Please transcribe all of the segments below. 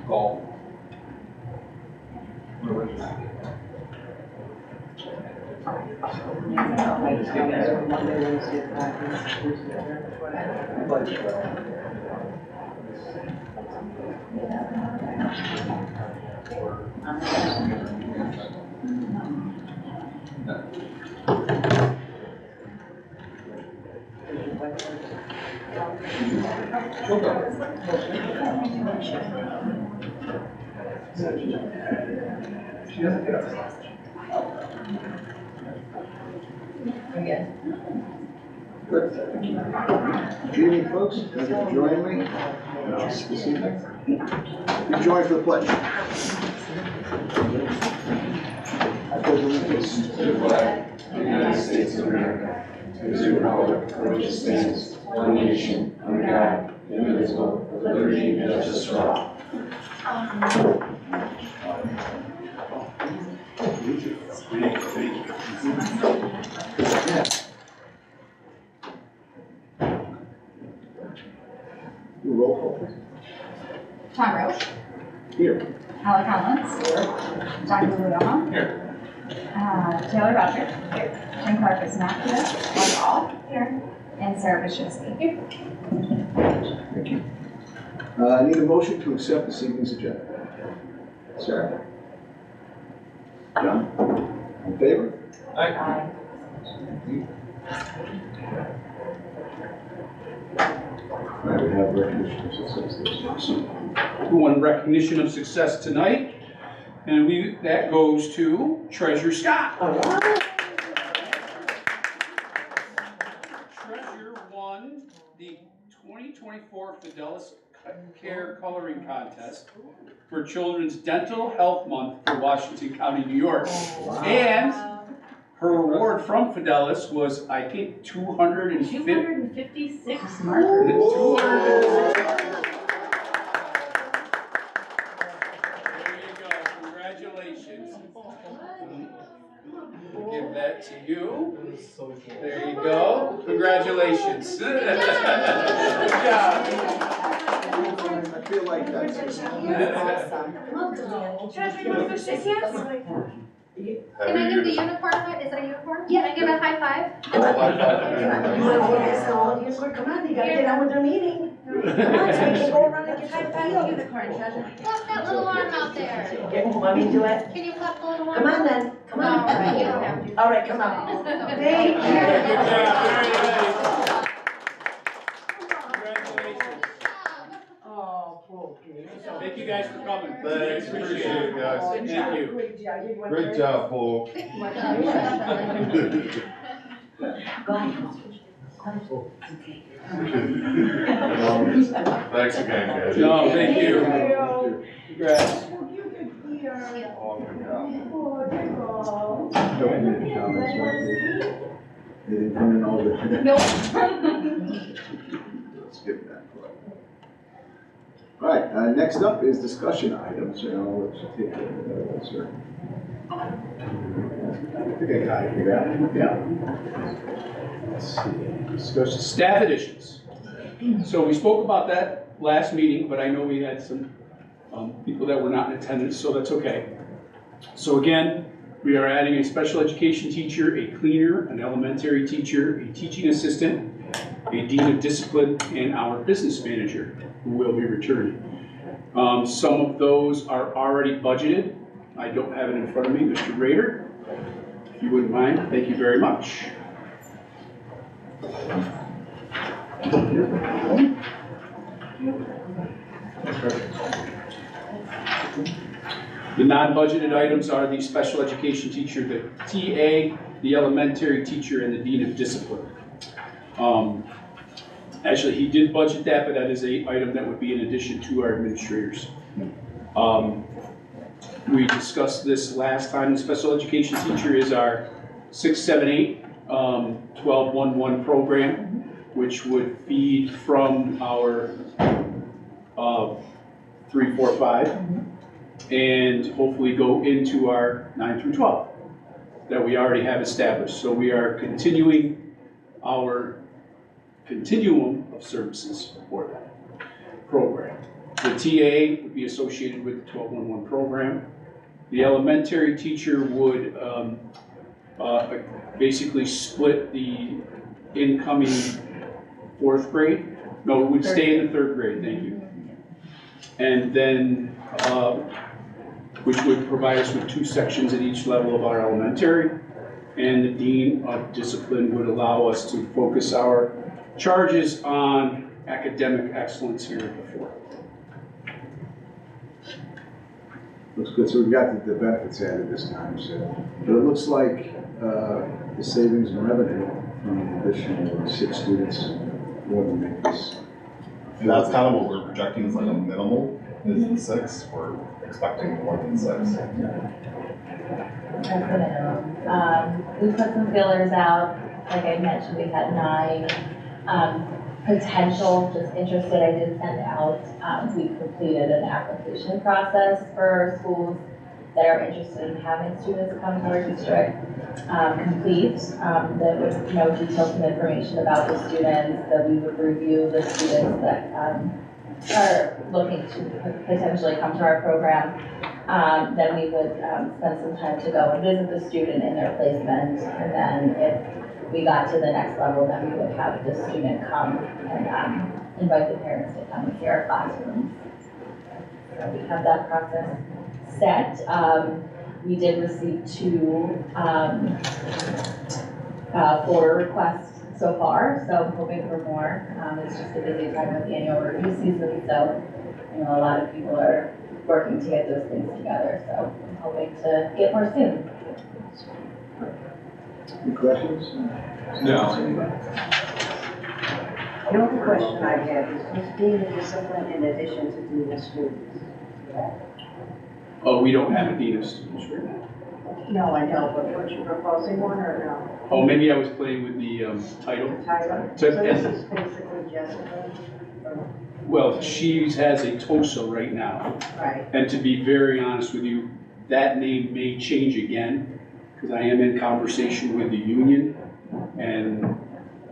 Call. She doesn't get us. Good. Good evening, folks. Thank you for joining me this evening. You join for the pledge. I pledge allegiance to the flag of the United States of America, to the republic for which it stands, one nation, under God, indivisible, with liberty and justice for all. Roll call. Tom Roach. Here. Holly Collins. Here. Dr. Luyama. Here. Taylor Rogers. Here. Jim Clark is not here. Mark All. Here. And Sarah Bishopsky. Here. Thank you. I need a motion to accept this evening's agenda. Sarah? John? In favor? Aye. All right, we have recognition of success. One recognition of success tonight, and that goes to Treasurer Scott. Treasurer won the 2024 Fidelis Care Coloring Contest for Children's Dental Health Month for Washington County, New York. And her award from Fidelis was, I think, 256 markers. 256. There you go. Congratulations. Give that to you. There you go. Congratulations. Good job. I feel like that's Treasurer, you want to shake hands? Can I give the unicorn a, is it a unicorn? Yeah. Can I give it a high five? You want to get called unicorn? Come on, you gotta get on with their meeting. Come on, so we can go around and get high five unicorn, Treasurer. Clap that little arm out there. Want me to do it? Can you clap the little arm? Come on then, come on. All right, you don't have to. All right, come on. Thank Thank Good job. Very nice. Congratulations. Oh, cool. Thank you guys for coming. Thanks, appreciate it, guys. Thank you. Great job. You went Great job, Paul. Go ahead. Thanks again, guys. No, thank you. Congrats. Oh, my God. Don't need any comments, right? They didn't come in all the. Nope. Skip that. All right, next up is discussion items, and I'll let you take it, sir. I think I got it. Yeah. Let's see. Discussion staff additions. So we spoke about that last meeting, but I know we had some people that were not in attendance, so that's okay. So again, we are adding a special education teacher, a cleaner, an elementary teacher, a teaching assistant, a dean of discipline, and our business manager, who will be returning. Some of those are already budgeted. I don't have it in front of me, Mr. Rader. If you wouldn't mind, thank you very much. The non-budgeted items are the special education teacher, the TA, the elementary teacher, and the dean of discipline. Actually, he did budget that, but that is an item that would be in addition to our administrators. We discussed this last time. The special education teacher is our 678 1211 program, which would feed from our 345. and hopefully go into our 9 through 12 that we already have established. So we are continuing our continuum of services for that program. The TA would be associated with the 1211 program. The elementary teacher would basically split the incoming fourth grade. No, it would stay in the third grade, thank you. And then, which would provide us with 2 sections at each level of our elementary. And the dean of discipline would allow us to focus our charges on academic excellence here at the fort. Looks good, so we've got the benefits added this time, so. But it looks like the savings in revenue from the additional 6 students more than make this. And that's kind of what we're projecting is like a minimal, is the 6. We're expecting more than 6. That's the minimum. We put some fillers out, like I mentioned, we had 9 potential, just interested, I did send out, we completed an application process for schools that are interested in having students come to our district, complete, that would know detailed information about the students, that we would review the students that are looking to potentially come to our program. Then we would spend some time to go and visit the student in their placement, and then if we got to the next level, then we would have the student come and invite the parents to come and see our classrooms. So we have that process set. We did receive 2 order requests so far, so I'm hoping for more. It's just a busy time with the annual review season, so you know, a lot of people are working to get those things together, so I'm hoping to get more soon. Any questions? No. The only question I have is dean of discipline in addition to dean of students? Oh, we don't have a dean of students right now. No, I know, but what you proposing one or Oh, maybe I was playing with the title. no? Tyler? So- So this is basically Jessica? Well, she has a TOSA right now, Right. and to be very honest with you, that name may change again, because I am in conversation with the union, and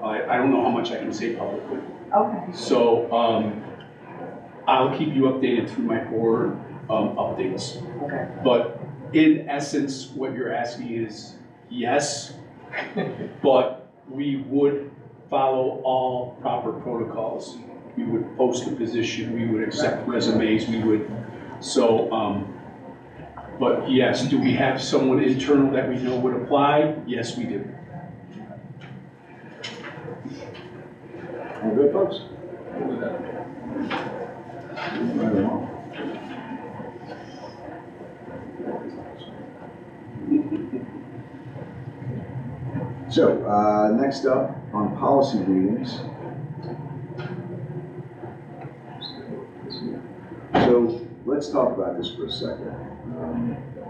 I don't know how much I can say publicly. Okay. So, I'll keep you updated through my board updates. Okay. But in essence, what you're asking is yes, but we would follow all proper protocols. We would post the position, we would accept resumes, we would, so, but yes, do we have someone internal that we know would apply? Yes, we do. All good, folks? Right along. So, next up on policy readings. So, let's talk about this for a second.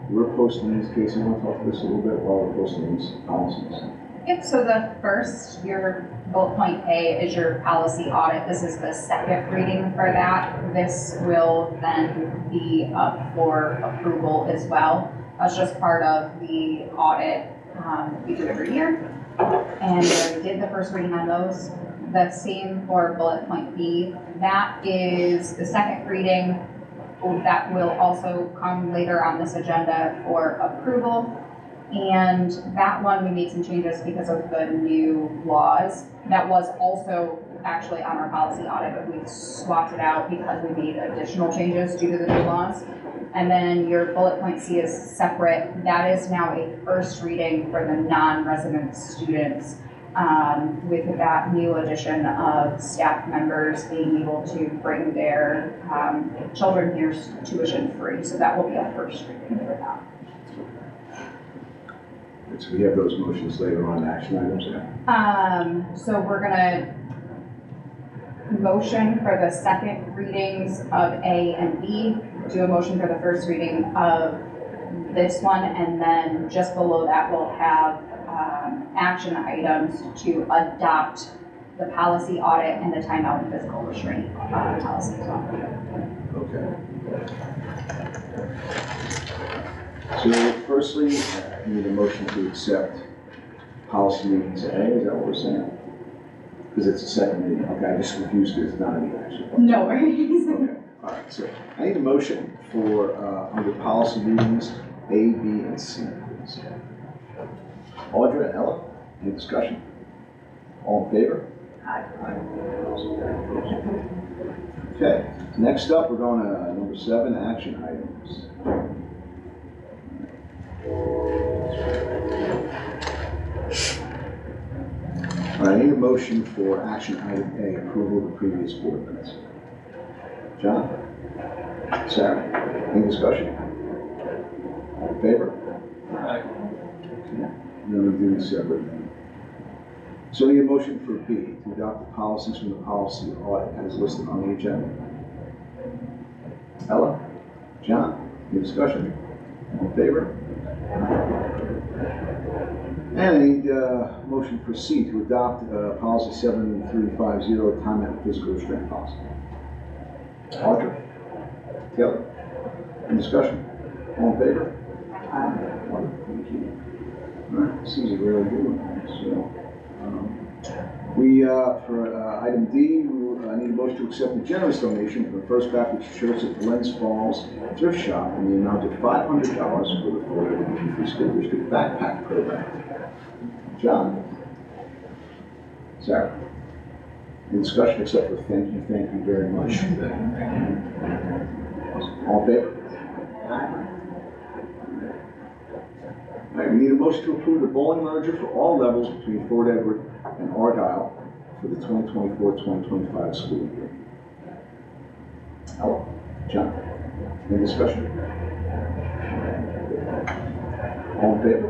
We're posting these, Casey, you want to talk to this a little bit while we're posting these policies? Yep, so the first, your bullet point A is your policy audit. This is the second reading for that. This will then be up for approval as well. That's just part of the audit we do every year. And we already did the first reading on those. The same for bullet point B. That is the second reading. That will also come later on this agenda for approval. And that one, we made some changes because of the new laws. That was also actually on our policy audit, but we swapped it out because we made additional changes due to the new laws. And then your bullet point C is separate. That is now a first reading for the non-resident students, with that new addition of staff members being able to bring their children here tuition free. So that will be a first reading for that. So we have those motions later on, action items, yeah. So we're gonna motion for the second readings of A and B, do a motion for the first reading of this one, and then just below that we'll have action items to adopt the policy audit and the timeout and physical restraint policy as well. Okay. So firstly, I need a motion to accept policy meetings A, is that what we're saying? Because it's a second meeting, okay, I just confused because it's not any action. No worries. Okay, all right, so I need a motion for, under policy meetings, A, B, and C, please. Audra and Ella, any discussion? All in favor? Aye. Okay, next up, we're going to number 7, action items. All right, I need a motion for action item A, approval of the previous board minutes. John? Sarah? Any discussion? All in favor? Aye. Okay, then we do these separately. So I need a motion for B, to adopt the policies from the policy audit as listed on the agenda. Ella? John? Any discussion? All in favor? And I need a motion for C, to adopt policy 7350, time and physical restraint policy. Audra? Taylor? Any discussion? All in favor? Wonderful, thank you. All right, this is a really good one. So, for item D, I need a motion to accept a generous donation from the First Baptist Church at Glens Falls Thrift Shop in the amount of $500 for the Florida Division Free School District Backpack Program. John? Sarah? Any discussion except for thank you very much. All in favor? All right, we need a motion to approve the bowling merger for all levels between Fort Edward and Argyle for the 2024-2025 school year. Ella? John? Any discussion? All in favor?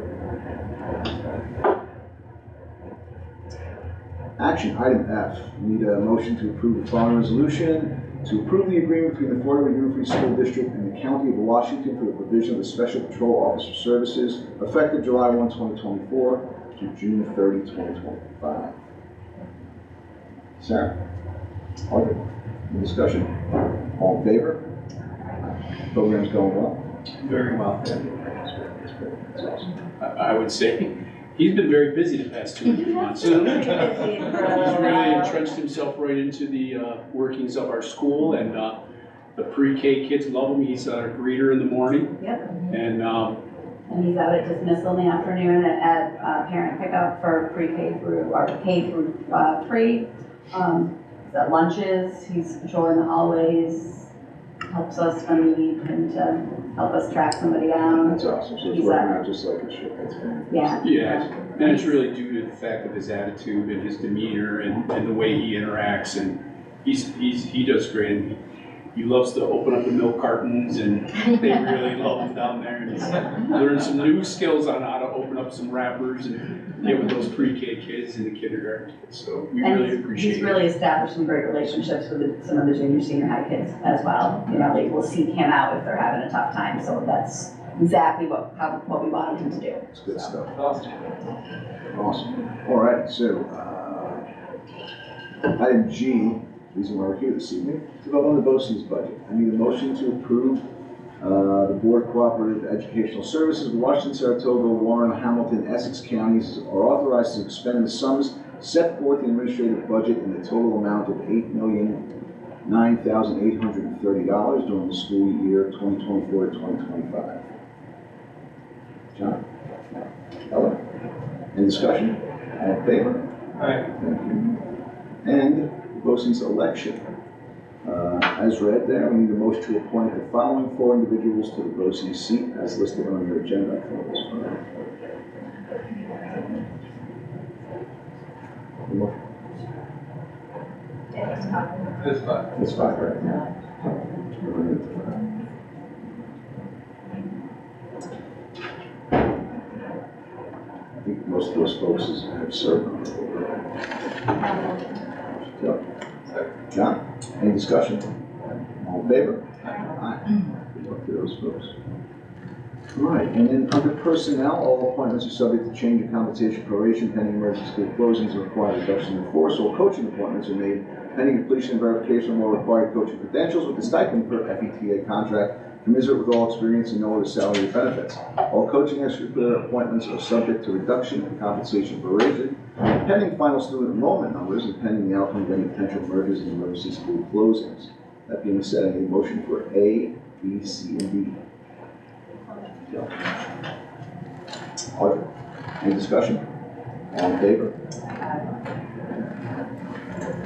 Action, item F. We need a motion to approve the following resolution to approve the agreement between the Fort Edward Union Free School District and the County of Washington for the provision of the Special Patrol Officer Services effective July 1, 2024 to June 30, 2025. Sarah? Audrey? Any discussion? All in favor? Program's going well? Very well. That's awesome. I would say he's been very busy the past 2 or 3 months. He's really entrenched himself right into the workings of our school, and the pre-K kids love him. He's our greeter in the morning. Yep. And And he's out at dismissal in the afternoon at parent pickup for pre-K through, or K through 3. He's at lunches, he's patrolling the hallways, helps us when we need him to help us track somebody down. That's awesome. So it's He's working out just like it should. That's fantastic. Yeah. yeah, and it's really due to the fact of his attitude and his demeanor and the way he interacts, and he does great. And he loves to open up the milk cartons, and they really love him down there. And he's learned some new skills on how to open up some wrappers and get with those pre-K kids and the kindergarten kids. So we really appreciate He's it. really established some great relationships with some of the junior, senior high kids as well. You know, they will seek him out if they're having a tough time, so that's exactly what we wanted him to do. It's good stuff. Awesome. All right, so item G, reason why we're here this evening, to vote on the BOCES budget. I need a motion to approve the Board of Cooperative Educational Services of Washington, Saratoga, Warren, Hamilton, Essex counties are authorized to expend the sums set forth in the administrative budget in the total amount of $8,009,830 during the school year 2024 to 2025. John? Ella? Any discussion? All in favor? Aye. Thank you. And BOCES election. As read there, we need a motion to appoint the following 4 individuals to the BOCES seat as listed on your agenda for this one. It's 5 right now. I think most of those folks have served on the board. John, any discussion? All in favor? Aye. Good luck to those folks. All right, and then under personnel, all appointments are subject to change of compensation proration pending emergency school closings and required reduction in force. All coaching appointments are made pending completion and verification of all required coaching credentials with the stipend per FETA contract Commensurate with all experience and no other salary or benefits. All coaching extracurricular appointments are subject to reduction in compensation proration, pending final student enrollment numbers and pending the outcome of any potential mergers and emergency school closings. That being said, I need a motion for A, B, C, and D. Audrey, any discussion? All in favor?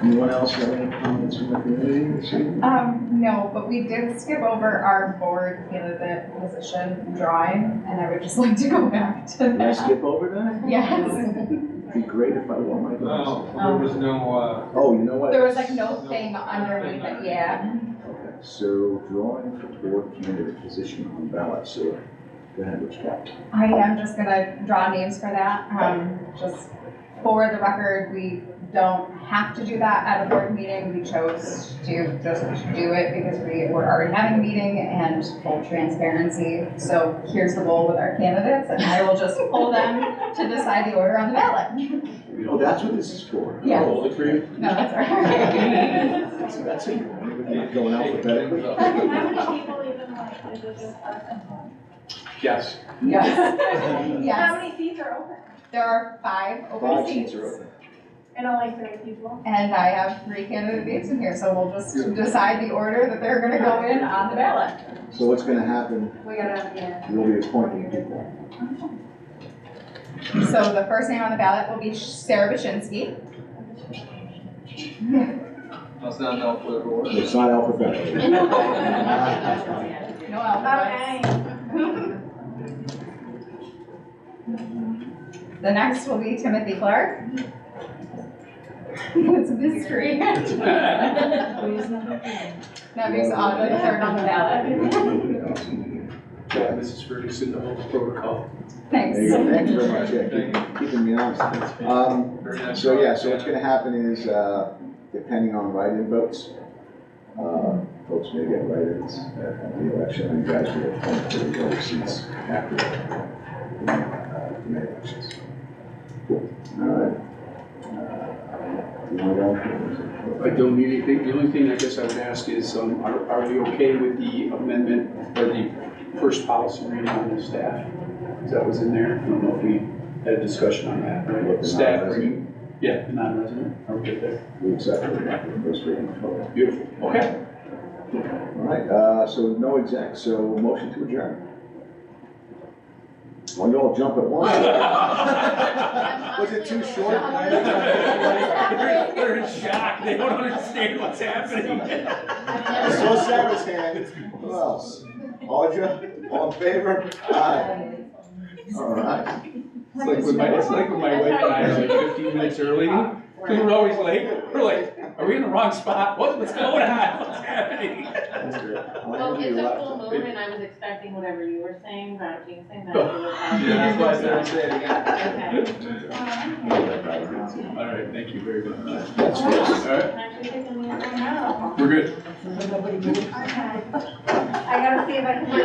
Anyone else have any comments from the community this evening? No, but we did skip over our board candidate position drawing, and I would just like to go back to Did I that. skip over that? Yes. It'd be great if I wore my glasses. There was no, Oh, you know what? There was like no thing underneath it, yeah. Okay, so drawing for board candidate position on ballot, so go ahead, which one? I am just gonna draw names for that, just for the record, we don't have to do that at a board meeting, we chose to just do it because we were already having a meeting and full transparency, so here's the goal with our candidates, and I will just pull them to decide the order on the ballot. Oh, that's what this is for? Yeah. Hold it for you. No, that's all right. So that's it, we're going alphabetically? How many people even like, is it just us and one? Yes. Yes. How Yes, many seats are open? there are 5 open Five seats. seats are open. And only 3 people? And I have 3 candidates in here, so we'll just decide the order that they're gonna go in on the ballot. So what's gonna happen, We gotta, yeah. you'll be appointing people. So the first name on the ballot will be Sarah Bashinsky. that's not an alphabetical order. It's not alphabetical. No alphabets. Okay. The next will be Timothy Clark. It's a mystery. Nevi's on the third on the ballot. Yeah, Mrs. Ferguson, the whole protocol. Thanks. There you go, thank you very much, yeah, keeping me honest. Very nice. So yeah, so what's gonna happen is, depending on write-in votes, folks may get write-ins at the election, and you guys will appoint to the other seats after the May elections. Cool, all right. You wanna go? I don't need anything, the only thing I guess I would ask is, are we okay with the amendment or the first policy reading on the staff? Because that was in there, I don't know if we had a discussion on that, What, right? the Staff non-resident? reading, yeah, the non-resident, are we good there? We accept it after the first reading. Okay. Beautiful, okay. All right, so no exec, so motion to adjourn. Why don't you all jump at once? Was it too short? They're in shock, they don't understand what's happening. I saw Sarah's hand. Who else? Audra, all in favor? Aye. All right. It's like when my wife and I are like 15 minutes early, because we're always late, we're like, are we in the wrong spot? What's going on? What's happening? That's good. Well, it's a full moon and I was expecting whatever you were saying about jinxing that. Yeah, that's why I said I'd say it again. Okay. All right, thank you very much. That's good. All right, Actually, taking me a while. we're good. Okay. I gotta see if I can.